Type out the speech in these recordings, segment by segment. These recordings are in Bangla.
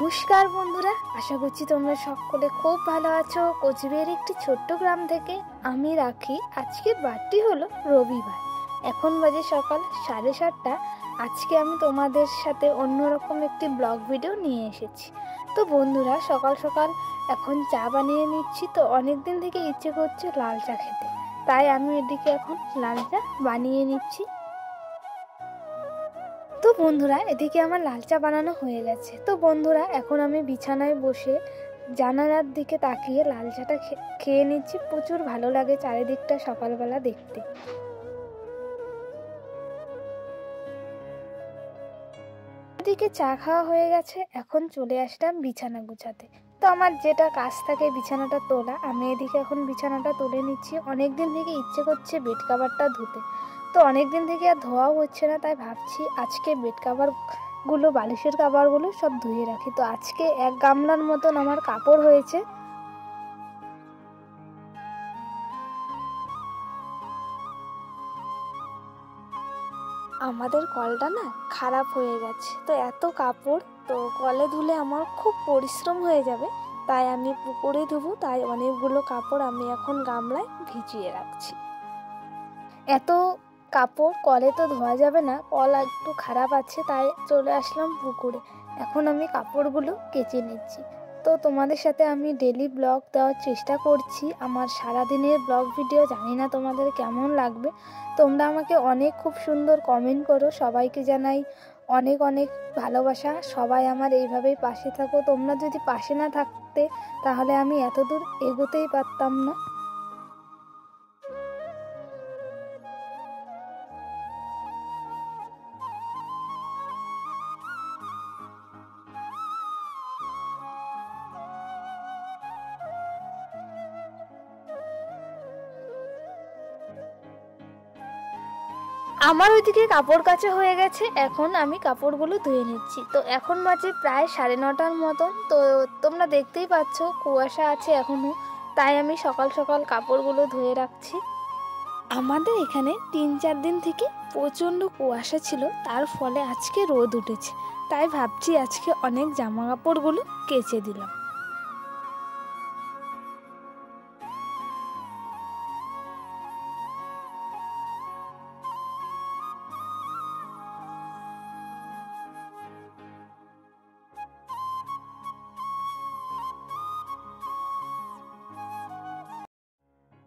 নমস্কার বন্ধুরা, আশা করছি তোমরা সকলে খুব ভালো আছো। কোচবিহারের একটি ছোট্ট গ্রাম থেকে আমি রাখি। আজকের বারটি হলো রবিবার। এখন বাজে সকাল 7:30। আজকে আমি তোমাদের সাথে অন্যরকম একটি ব্লগ ভিডিও নিয়ে এসেছি। তো বন্ধুরা, সকাল সকাল এখন চা বানিয়ে নিচ্ছি। তো অনেক দিন থেকে ইচ্ছে করছে লাল চা খেতে, তাই আমি এদিকে এখন লাল চা বানিয়ে নিচ্ছি। তো বন্ধুরা, এদিকে আমার লাল চা বানানো হয়ে গেছে। তো বন্ধুরা, এখন আমি বিছানায় বসে জানালার দিকে তাকিয়ে লাল চাটা খেয়ে নিচ্ছি। প্রচুর ভালো লাগে চারিদিকটা সকালবেলা দেখতে। এদিকে চা খাওয়া হয়ে গেছে, এখন চলে আসলাম বিছানা গুছাতে। তো আমার যেটা কাজ থাকে বিছানাটা তোলা, আমি এদিকে এখন বিছানাটা তুলে নিচ্ছি। অনেক দিন থেকে ইচ্ছে করছে বেড কাভারটা ধুতে, তো অনেক দিন থেকে আর ধোয়াও হচ্ছে না, তাই ভাবছি আজকে বেড কাভারগুলো, বালিশের কাভারগুলো সব ধুয়ে রাখি। তো আজকে 1 গামলার মতন আমার কাপড় হয়েছে। আমাদের কলটা না খারাপ হয়ে গেছে, তো এত কাপড় তো কলে ধুলে আমার খুব পরিশ্রম হয়ে যাবে, তাই আমি পুকুরে ধুবো। তাই অনেকগুলো কাপড় আমি এখন গামলায় ভিজিয়ে রাখছি। এত কাপড় কলে তো ধোয়া যাবে না, কল একটু খারাপ আছে, তাই চলে আসলাম পুকুরে। এখন আমি কাপড়গুলো কেচে নিচ্ছি। তো তোমাদের সাথে আমি ডেলি ব্লগ দেওয়ার চেষ্টা করছি। আমার সারাদিনের ব্লগ ভিডিও জানি না তোমাদের কেমন লাগবে। তোমরা আমাকে অনেক খুব সুন্দর কমেন্ট করো, সবাইকে জানাই অনেক অনেক ভালোবাসা। সবাই আমার এইভাবেই পাশে থাকো। তোমরা যদি পাশে না থাকতে তাহলে আমি এত দূর এগোতেই পারতাম না। আমার ওইদিকে কাপড় কাচা হয়ে গেছে, এখন আমি কাপড়গুলো ধুয়ে নিচ্ছি। তো এখন বাজে প্রায় 9:30 মতন। তো তোমরা দেখতেই পাচ্ছ কুয়াশা আছে এখনো, তাই আমি সকাল সকাল কাপড়গুলো ধুয়ে রাখছি। আমাদের এখানে 3-4 দিন থেকে প্রচণ্ড কুয়াশা ছিল, তার ফলে আজকে রোদ উঠেছে, তাই ভাবছি আজকে অনেক জামা কাপড়গুলো কেচে দিলাম।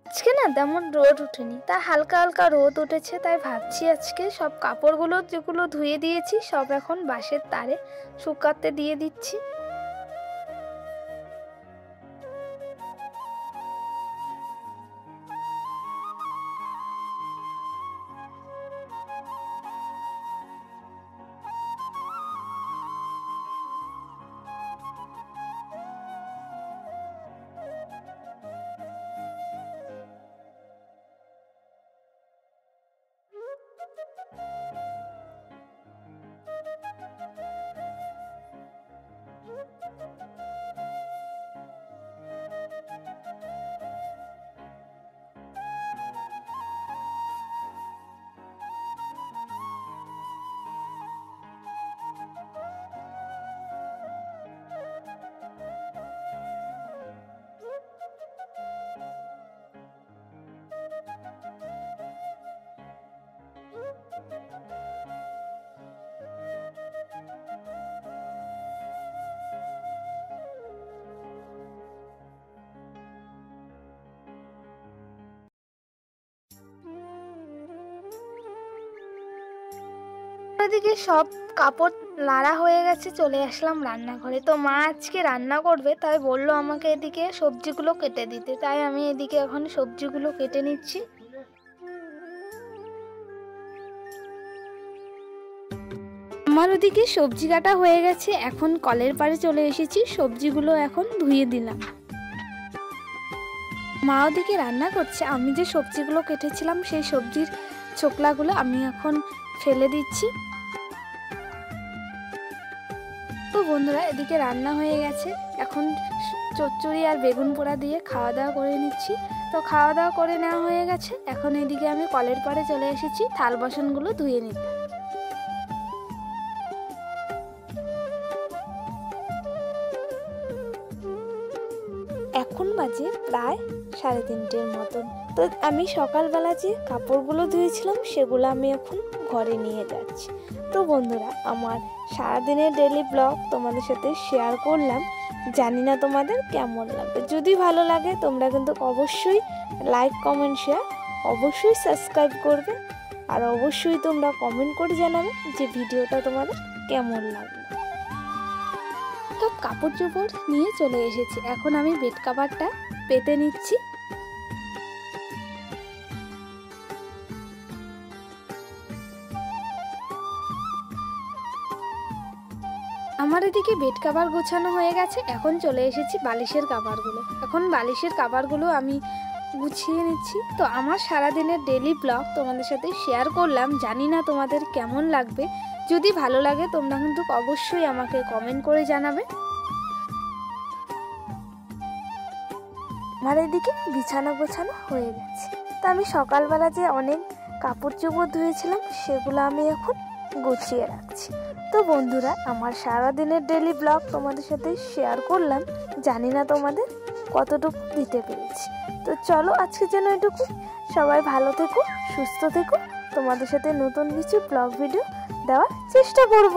আজকে না তেমন রোদ ওঠেনি, তা হালকা হালকা রোদ উঠেছে, তাই ভাবছি আজকে সব কাপড়গুলো যেগুলো ধুয়ে দিয়েছি সব এখন বাঁশের তারে শুকাতে দিয়ে দিচ্ছি। ওদিকে সব কাপড় নাড়া হয়ে গেছে, চলে আসলাম রান্নাঘরে। তো মা আজকে রান্না করবে, তাই বললো আমাকে এদিকে সবজিগুলো কেটে দিতে, তাই আমি এদিকে এখন সবজিগুলো কেটে নিচ্ছি। আমার ওদিকে সবজি কাটা হয়ে গেছে, এখন কলের পাড়ে চলে এসেছি, সবজিগুলো এখন ধুয়ে দিলাম। মা ওদিকে রান্না করছে, আমি যে সবজিগুলো কেটেছিলাম সেই সবজির ছোকলাগুলো আমি এখন ফেলে দিচ্ছি। তো বন্ধুরা, এদিকে রান্না হয়ে গেছে, এখন চচ্চড়ি আর বেগুন পোড়া দিয়ে খাওয়া দাওয়া করে নিচ্ছি। তো খাওয়া দাওয়া করে নেওয়া হয়ে গেছে, এখন এদিকে আমি কলের পাড়ে চলে এসেছি থাল বাসনগুলো ধুয়ে নিতে। বাজে প্রায় 3:30 মতন। তো আমি সকালবেলা যে কাপড়গুলো ধুয়েছিলাম সেগুলো আমি এখন ঘরে নিয়ে যাচ্ছি। তো বন্ধুরা, আমার সারাদিনের ডেইলি ব্লগ তোমাদের সাথে শেয়ার করলাম, জানি না তোমাদের কেমন লাগবে। যদি ভালো লাগে তোমরা কিন্তু অবশ্যই লাইক কমেন্ট শেয়ার অবশ্যই সাবস্ক্রাইব করবে, আর অবশ্যই তোমরা কমেন্ট করে জানাবে যে ভিডিওটা তোমাদের কেমন লাগলো। সব কাপড় চোপড় নিয়ে চলে এসেছি, এখন আমি বেড কভারটা পেতে নিচ্ছি। আমার এদিকে বেড কভার গোছানো হয়ে গেছে, এখন চলে এসেছি বালিশের কভারগুলো। এখন বালিশের কভারগুলো আমি গুছিয়ে নিচ্ছি। তো আমার সারাদিনের ডেইলি ব্লগ তোমাদের সাথে শেয়ার করলাম, জানি না তোমাদের কেমন লাগবে। যদি ভালো লাগে তোমরা কিন্তু অবশ্যই আমাকে কমেন্ট করে জানাবে। আমার এদিকে বিছানা গোছানো হয়ে গেছে। তো আমি সকালবেলা যে অনেক কাপড় চোপড় ধুয়েছিলাম সেগুলো আমি এখন গুছিয়ে রাখছি। তো বন্ধুরা, আমার সারাদিনের ডেইলি ব্লগ তোমাদের সাথে শেয়ার করলাম, জানি না তোমাদের কতটুকু দিতে পেরেছি। তো চলো আজকে যেন এটুকু। সবাই ভালো থেকো, সুস্থ থেকো। তোমাদের সাথে নতুন কিছু ব্লগ ভিডিও দেওয়ার চেষ্টা করব।